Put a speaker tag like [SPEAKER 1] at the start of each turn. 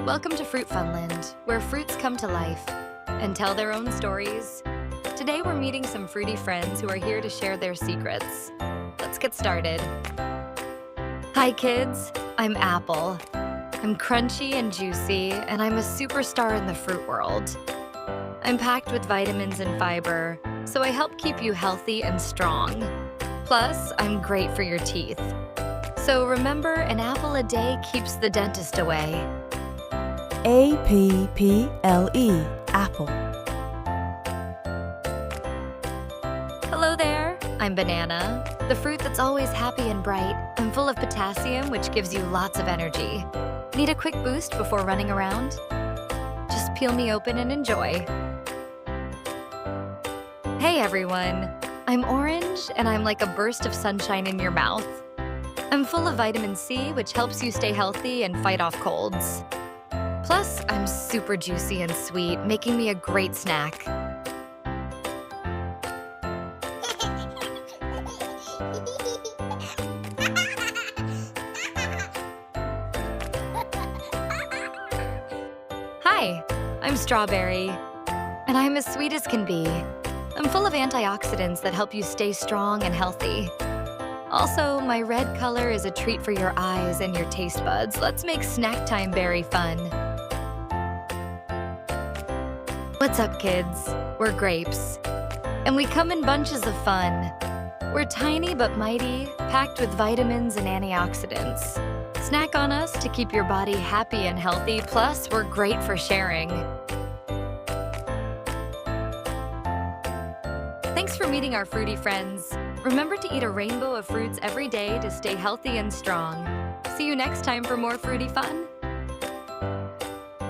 [SPEAKER 1] Welcome to Fruit Funland, where fruits come to life and tell their own stories. Today we're meeting some fruity friends who are here to share their secrets. Let's get started. Hi kids, I'm Apple. I'm crunchy and juicy, and I'm a superstar in the fruit world. I'm packed with vitamins and fiber, so I help keep you healthy and strong. Plus, I'm great for your teeth. So remember, an apple a day keeps the dentist away.
[SPEAKER 2] A-P-P-L-E, apple.
[SPEAKER 1] Hello there, I'm Banana, the fruit that's always happy and bright. I'm full of potassium, which gives you lots of energy. Need a quick boost before running around? Just peel me open and enjoy. Hey everyone, I'm Orange, and I'm like a burst of sunshine in your mouth. I'm full of vitamin C, which helps you stay healthy and fight off colds. Plus, I'm super juicy and sweet, making me a great snack. Hi, I'm Strawberry, and I'm as sweet as can be. I'm full of antioxidants that help you stay strong and healthy. Also, my red color is a treat for your eyes and your taste buds. Let's make snack time berry fun. What's up, kids? We're grapes, and we come in bunches of fun. We're tiny but mighty, packed with vitamins and antioxidants. Snack on us to keep your body happy and healthy, plus we're great for sharing. Thanks for meeting our fruity friends. Remember to eat a rainbow of fruits every day to stay healthy and strong. See you next time for more fruity fun.